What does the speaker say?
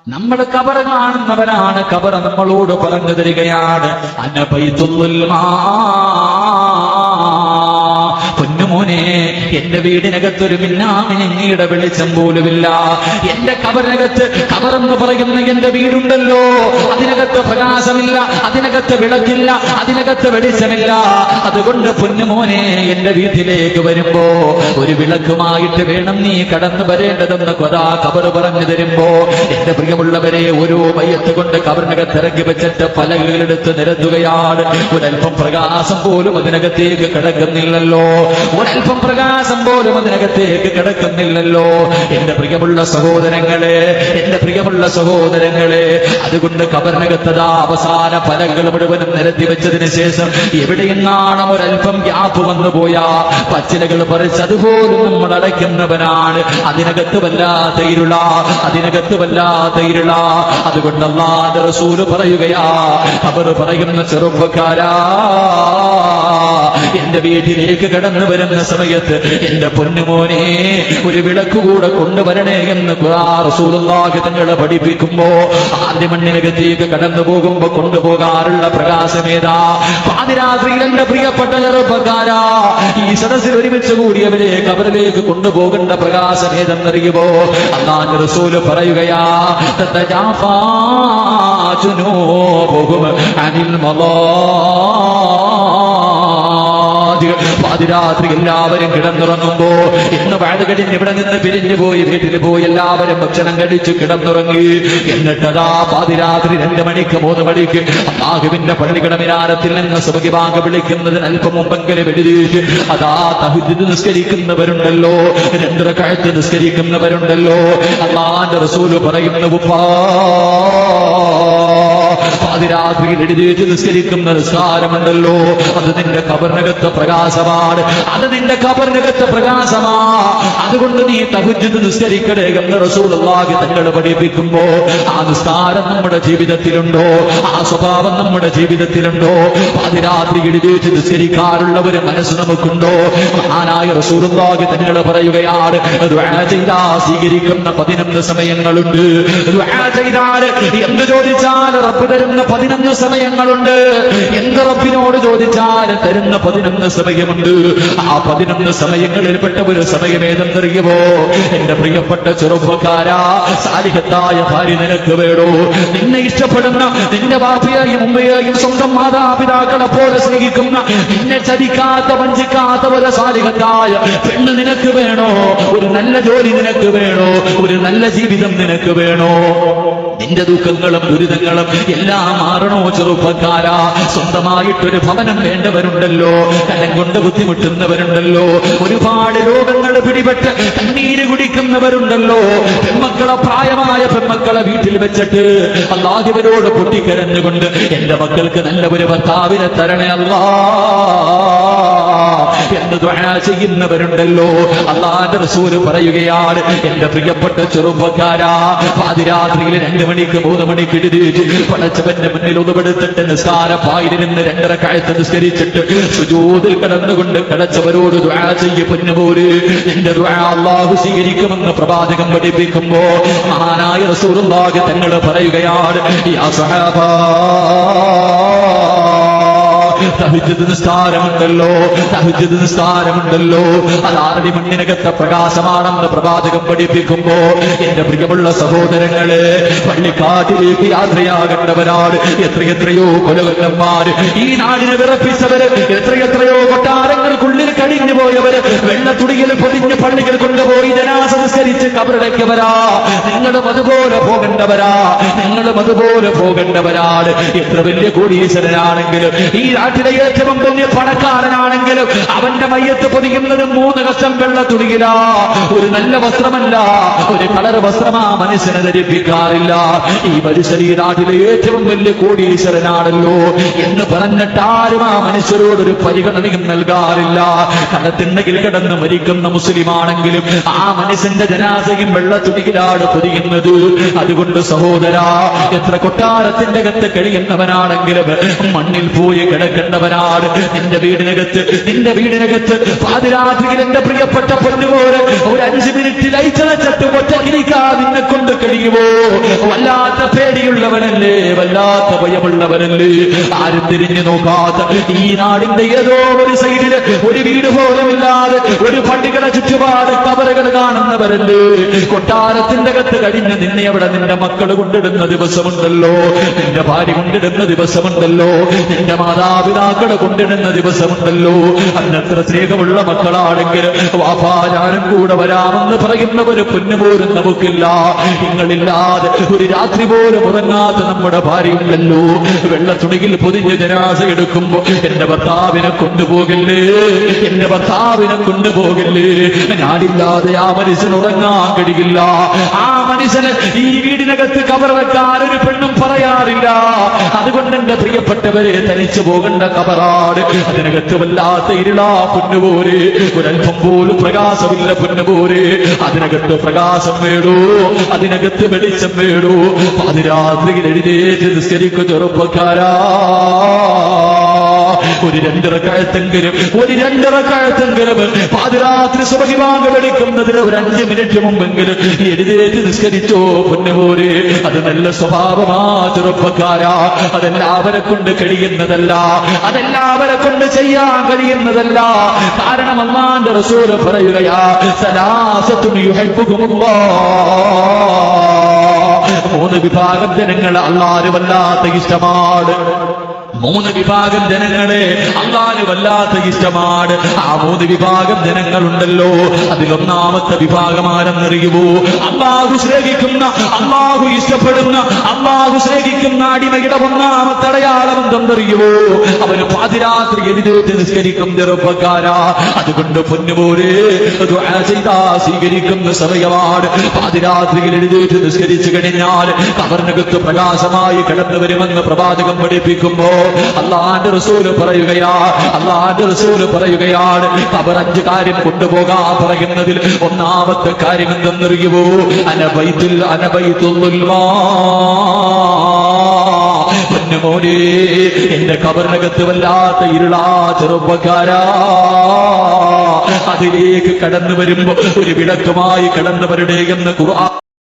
നമ്മൾ ഖബർ കാണുന്നവരാണ്. ഖബർ നമ്മളോട് പറഞ്ഞു തരികയാണ്, അന ബൈത്തുൽ മാ. പൊന്നുമോനെ, എന്റെ വീടിനകത്തൊരു മിന്നാമിനിയുടെ വെളിച്ചം പോലുമില്ല. എന്റെ ഖബറിനകത്ത്, ഖബറെന്ന് പറയുന്ന എന്റെ വീടുണ്ടല്ലോ, അതിനകത്ത് പ്രകാശമില്ല, അതിനകത്ത് വിളക്കില്ല, അതിനകത്ത് വെളിച്ചമില്ല. അതുകൊണ്ട് പൊന്നുമോനെ, എന്റെ വീട്ടിലേക്ക് വരുമ്പോ ഒരു വിളക്കുമായിട്ട് വേണം നീ കടന്നു വരേണ്ടതെന്ന് കൊതാ ഖബർ പറഞ്ഞു തരുമ്പോ, എന്റെ പ്രിയമുള്ളവരെ, ഓരോ മയ്യത്ത് കൊണ്ട് ഖബറിനകത്ത് ഇറക്കി വെച്ചിട്ട് പലകളെടുത്ത് നിരത്തുകയാണ്. ഒരൽപ്പം പ്രകാശം പോലും അതിനകത്തേക്ക് കിടക്കുന്നില്ലല്ലോ, ഒരൽപ്പം പ്രകാശം പോലും അതിനകത്തേക്ക് കിടക്കുന്നില്ലല്ലോ. എന്റെ പ്രിയമുള്ള സഹോദരങ്ങളെ, എന്റെ പ്രിയമുള്ള സഹോദരങ്ങളെ, അതുകൊണ്ട് ഖബറിനകത്തതാ അവസാന പലകൾ മുഴുവനും നിരത്തി വെച്ചതിന് ശേഷം എവിടെയെങ്ങാണ് ഒരൽപ്പം ഗ്യാപ്പ് വന്നു പോയാ പച്ചിലകൾ പറിച്ചതുപോലും നമ്മൾ അടയ്ക്കുന്നവനാണ്. അതിനകത്ത് വല്ലാത്ത ഇരുള, അതിനകത്ത് വല്ലാത്ത ഇരുള. അതുകൊണ്ട് അല്ലാഹുവിന്റെ റസൂല് പറയുകയാ, ഖബർ പറയുന്ന ചെറുപ്പക്കാരാ, എന്റെ വീട്ടിലേക്ക് കടന്നു വരുന്ന സമയത്ത് എന്റെ പൊന്നുമോനെ ഒരു വിളക്ക് കൂടെ കൊണ്ടുവരണേ എന്ന് റസൂലുള്ളാഹി തങ്ങളെ പഠിപ്പിക്കുമ്പോ, ആദ്യ മണ്ണിനകത്തേക്ക് കടന്നു പോകുമ്പോ കൊണ്ടുപോകാറുള്ള പ്രകാശമേതാ? പാതിരാത്രിയിൽ എന്റെ പ്രിയപ്പെട്ട ചെറുപ്പക്കാരാ, ഈ സദസ്സിൽ ഒരുമിച്ച് കൂടിയവരെ ഖബറിലേക്ക് കൊണ്ടുപോകേണ്ട പ്രകാശമേതെന്നറിയുമോ? അല്ലാഹുവിന്റെ റസൂല് പറയുകയാ, തതജാഫാ ജുനൂബുഹും അനിൽ പാതിരാത്രി എല്ലാവരും കിടന്നുറങ്ങുമ്പോ, ഇന്ന് വാഴ കഴിഞ്ഞ് ഇവിടെ നിന്ന് പിരിഞ്ഞു പോയി വീട്ടിൽ പോയി എല്ലാവരും ഭക്ഷണം കഴിച്ച് കിടന്നുറങ്ങി. എന്നിട്ടതാ പാതിരാത്രി 2 മണിക്ക് 3 മണിക്ക് അല്ലാഹുവിന്റെ പള്ളിയുടെ മിനാരത്തിൽ നിന്ന് സുബ്ഹി ബാങ്ക് വിളിക്കുന്നതിന് അല്പം മുമ്പെങ്കിലും എഴുതിയിട്ട് അതാ തഹജ്ജുദ് നിസ്കരിക്കുന്നവരുണ്ടല്ലോ, 2 റക്അത്ത് നിസ്കരിക്കുന്നവരുണ്ടല്ലോ. അല്ലാഹുവിന്റെ റസൂൽ പറയുന്നു, പാതിരാത്രിയിൽ എഴുതിയിട്ട് നിസ്കരിക്കുന്ന നിസ്കാരമുണ്ടല്ലോ, അത് നിന്റെ ഖബറിനകത്ത് പ്രകാശമാണ്, അത് നിന്റെ ഖബറിനകത്ത് പ്രകാശമാ. അതുകൊണ്ട് നീ തഹജ്ജുദ് നിസ്കരിക്കണേ എന്ന് റസൂലുള്ളാഹി തങ്ങൾ പഠിപ്പിക്കുമ്പോ, ആ നിസ്കാരം നമ്മുടെ ജീവിതത്തിലുണ്ടോ? ആ സ്വഭാവം നമ്മുടെ ജീവിതത്തിലുണ്ടോ? പാതിരാത്രി എഴുതിയിട്ട് നിസ്കരിക്കാറുള്ള ഒരു മനസ്സ് നമുക്കുണ്ടോ? മഹാനായ റസൂലുള്ളാഹി തങ്ങൾ പറയുകയാണ്, ദുആ ചെയ്താൽ സ്വീകരിക്കുന്ന 11 സമയങ്ങളുണ്ട്. ദുആ ചെയ്താൽ എന്ത് ചോദിച്ചാൽ റബ്ബ് തരുന്ന 11 സമയങ്ങളുണ്ട്. എന്ത് റബ്ബിനോട് ചോദിച്ചാൽ തരുന്ന 11 സമയമുണ്ട്. ആ 11 സമയങ്ങളിൽപ്പെട്ട ഒരു സമയം ഏതെന്നറിയുമോ? എന്റെ പ്രിയപ്പെട്ട ചെറുപ്പക്കാരാ, സാലിഹത്തായ ഭാര്യ നിനക്ക് വേണോ? നിന്നെ ഇഷ്ടപ്പെടുന്ന, നിന്റെ ബാപ്പയെയും ഉമ്മയെയും സ്വന്തം മാതാപിതാക്കളെ പോലെ സ്നേഹിക്കുന്ന, നിന്നെ ചതിക്കാത്ത വഞ്ചിക്കാത്ത ഒരു സാലിഹത്തായ പെണ്ണ് നിനക്ക് വേണോ? ഒരു നല്ല ജോലി നിനക്ക് വേണോ? ഒരു നല്ല ജീവിതം നിനക്ക് വേണോ? നിന്റെ ദുഃഖങ്ങളും ദുരിതങ്ങളും എല്ലാം മാറണോ ചെറുപ്പക്കാരാ? സ്വന്തമായിട്ടൊരു ഭവനം വേണ്ടവരുണ്ടല്ലോ, കലം കൊണ്ട് ബുദ്ധിമുട്ടുന്നവരുണ്ടല്ലോ, ഒരുപാട് രോഗങ്ങൾ പിടിപെട്ട് കണ്ണീര് കുടിക്കുന്നവരുണ്ടല്ലോ. പെൺമക്കളെ, പ്രായമായ പെൺമക്കളെ വീട്ടിൽ വെച്ചിട്ട് അല്ലാഹുവിനോട് പൊട്ടിക്കരഞ്ഞുകൊണ്ട് എന്റെ മക്കൾക്ക് നല്ല ഒരു ഭർത്താവിനെ തരണേ അല്ലാ എന്ന് ദുആ ചെയ്യുന്നവരുണ്ടല്ലോ. അല്ലാഹുവിന്റെ റസൂൽ പറയുകയാണ്, എന്റെ പ്രിയപ്പെട്ട ചെറുപ്പക്കാരാ, പാതിരാത്രിയിൽ 2 മണിക്ക് 3 മണിക്ക് എഴുതിയിട്ട് പടച്ചവന്റെ മുന്നിൽ ഉതുപെടുത്തിട്ട് നിസ്കാരപ്പായിരുന്ന് 2 റക്അത്ത് നിസ്കരിച്ചിട്ട് സുജൂദിൽ കിടന്നുകൊണ്ട് പടച്ചവരോട് ദുആ ചെയ്യ പൊന്നുപോലെ, എന്റെ ദുആ അല്ലാഹു സ്വീകരിക്കുമെന്ന് പ്രവാചകൻ പഠിപ്പിക്കുമ്പോ, മഹാനായ റസൂലുള്ളാഹി തങ്ങൾ പറയുകയാണ്, യാ സഹാബാ, തഹജ്ജുദ് നിസ്കാരമുണ്ടല്ലോ, തഹജ്ജുദ് നിസ്കാരമുണ്ടല്ലോ, അത് 6 മണ്ണിനകത്തെ പ്രകാശമാണെന്ന് പ്രവാചകൻ പഠിപ്പിക്കുമ്പോ, എന്റെ പ്രിയമുള്ള സഹോദരങ്ങളെ, പള്ളിക്കാട്ടിലേക്ക് യാത്രയാകേണ്ടവരാണ് എത്രയെത്രയോ കൊലകൊല്ലന്മാര്, ഈ നാടിനെ വിറപ്പിച്ചവര്, എത്രയെത്രയോ കൊട്ടാരങ്ങൾക്കുള്ളിൽ കഴിഞ്ഞു പോയവര്, വെള്ളത്തുടിയിൽ പൊതിഞ്ഞ് പള്ളികൾ കൊണ്ടുപോയി ജനാസ നിസ്കരിച്ച് കബറടക്കിയവരാ. നിങ്ങളും അതുപോലെ പോകേണ്ടവരാ, നിങ്ങളും അതുപോലെ പോകേണ്ടവരാണ്. എത്ര വലിയ കോടീശ്വരനാണെങ്കിലും, ഈ നാട്ടിലെ ഏറ്റവും വലിയ പണക്കാരനാണെങ്കിലും, അവന്റെ മയ്യത്ത് പൊതിയുന്നത് 3 കഷ്ണം വെള്ളത്തുണിയിലാ. ഒരു നല്ല വസ്ത്രമല്ല, ഒരു കളർ വസ്ത്രമാ മനുഷ്യനെ ധരിപ്പിക്കാറില്ല. ഈ മനുഷ്യൻ ഈ നാട്ടിലെ ഏറ്റവും വലിയ കോടീശ്വരനാണല്ലോ എന്ന് പറഞ്ഞിട്ട് ആരും ആ മനുഷ്യരോടൊരു പരിഗണനയും നൽകാറില്ല. കടത്തിണ്ണയിൽ കിടന്ന് മരിക്കുന്ന മുസ്ലിമാണെങ്കിലും ആ മനുഷ്യന്റെ ജനാസയും വെള്ളത്തുണിയിലാണ് പൊതിയുന്നത്. അതുകൊണ്ട് സഹോദരാ, എത്ര കൊട്ടാരത്തിന്റെ അകത്ത് കഴിയുന്നവനാണെങ്കിലും മണ്ണിൽ പോയി കിടക്കേണ്ടവനാ. കൊണ്ടുവന്നവനാണ്. നിന്റെ വീടിനകത്ത് പാതിരാത്രിയിൽ എന്റെ പ്രിയപ്പെട്ട പൊന്നുപോലെ ഒരു 5 മിനിറ്റ് ലൈറ്റടച്ചിട്ട് ഒറ്റക്കിരിക്കാൻ നിന്നെ കൊണ്ട് കഴിയുമോ? വല്ലാത്ത പേടിയുള്ളവനല്ലേ, വല്ലാത്ത ഭയമുള്ളവനല്ലേ, ആരും തിരിഞ്ഞു നോക്കാത്ത ഈ നാടിന്റെ ഏതോ ഒരു സൈഡില് ഒരു വീട് പോലുമില്ലാതെ ഒരു പള്ളികളെ ചുറ്റുപാട് കബറുകൾ കാണുന്നവരല്ലേ. കൊട്ടാരത്തിന്റെ അകത്ത് കഴിഞ്ഞ നിന്നെ അവിടെ നിന്റെ മക്കൾ കൊണ്ടിടുന്ന ദിവസമുണ്ടല്ലോ, നിന്റെ ഭാര്യ കൊണ്ടിടുന്ന ദിവസമുണ്ടല്ലോ, നിന്റെ മാതാപിതാക്കളെ കൊണ്ടിടുന്ന ദിവസമുണ്ടല്ലോ. അന്നത്ര സ്നേഹമുള്ള മക്കളാണെങ്കിൽ വാപ്പാ ഞാനും കൂടെ വരാമെന്ന് പറയുന്ന ഒരു പൊന്നു പോലും നമുക്കില്ല. നിങ്ങളില്ലാതെ ഒരു രാത്രി പോലും ഉറങ്ങാത്ത നമ്മുടെ ഭാര്യയുണ്ടല്ലോ. വെള്ള തുണിയിൽ പൊതിഞ്ഞ് ജനാസ എടുക്കുമ്പോ എന്റെ ഭർത്താവിനെ കൊണ്ടുപോകില്ലേ, എന്റെ ഭർത്താവിനെ കൊണ്ടുപോകില്ലേ. ഞാനില്ലാതെ ആ മനുഷ്യൻ ഉറങ്ങാൻ കഴിയില്ല. ആ മനുഷ്യന് ഈ വീടിനകത്ത് കബർ വെക്കാൻ ഒരു പെണ്ണും പറയാറില്ല. അതുകൊണ്ട് എന്റെ പ്രിയപ്പെട്ടവരെ തനിച്ചു പോകേണ്ട കബറാട്. അതിനകത്ത് വല്ലാത്ത ഇരുളാ പൊന്നുപോരെ, ഒരൽപ്പം പോലും പ്രകാശമില്ല പൊന്നുപോരെ. അതിനകത്ത് പ്രകാശം വേടൂ, അതിനകത്ത് വെളിച്ചം വേടൂ. പാതിരാത്രിയിൽ എഴുന്നേറ്റ് നിസ്കരിക്കു ചെറുപ്പക്കാരാ. ഒരു 2 റക്അത്തെങ്കിലും പാതിരാത്രി സുബഹി ബാങ്ക് വിളിക്കുന്നതിന് ഒരു 5 മിനിറ്റ് മുമ്പെങ്കിലും എഴുന്നേറ്റ് നിസ്കരിച്ചോ പൊന്നുപോരെ. അത് നല്ല സ്വഭാവമാ ചെറുപ്പക്കാരാ. അതെല്ലാവരെ കൊണ്ട് കഴിയുന്നതല്ല, അതെല്ലാവരെ കൊണ്ട് ചെയ്യാൻ കഴിയുന്നതല്ല. കാരണം അല്ലാഹുവിന്റെ റസൂൽ പറയുകയാ, സലാസത്തുൻ യുഹിബ്ബുഹുമുല്ലാഹ്. 3 വിഭാഗം ജനങ്ങളെ അല്ലാഹുവിന് വല്ലാത്ത ഇഷ്ടമാണ്. 3 വിഭാഗം ജനങ്ങളെ അല്ലാഹുവിന് വല്ലാത്ത ഇഷ്ടമാണ്. ആ 3 വിഭാഗം ജനങ്ങളുണ്ടല്ലോ, അതിലൊന്നാമത്തെ വിഭാഗം ആരെന്നറിയുമോ? അല്ലാഹു സ്നേഹിക്കുന്ന, അല്ലാഹു ഇഷ്ടപ്പെടുന്ന, അല്ലാഹു സ്നേഹിക്കുന്ന അടിമയുടെ ഒന്നാമത്തെ അടയാളം എന്തെന്നറിയുമോ? അവന് പാതിരാത്രി എഴുന്നേറ്റ് നിസ്കരിക്കും ചെറുപ്പക്കാരാ. അതുകൊണ്ട് പൊന്നുപോലെ ദുആ ചെയ്താ സ്വീകരിക്കുന്ന സമയമാണ്. പാതിരാത്രിയിൽ എഴുന്നേറ്റ് നിസ്കരിച്ചു കഴിഞ്ഞാൽ കബറിനകത്ത് പ്രകാശമായി കടന്നു വരുമെന്ന് പ്രവാചകം പഠിപ്പിക്കുമ്പോ അല്ലാഹുവിന്റെ റസൂൽ പറയുകയാണ്, കബർ 5 കാര്യം കൊണ്ടുപോകാൻ പറയുന്നതിൽ ഒന്നാമത്തെ കാര്യം എന്തെന്നറിയുമോ? പൊന്നുമോനെ, എന്റെ കബറിനകത്ത് വല്ലാത്ത ഇരുളാ ചെറുപ്പക്കാരാ. അതിലേക്ക് കടന്നു വരുമ്പോ ഒരു വിളക്കുമായി കടന്നു വരണേ എന്ന് ഖുർആൻ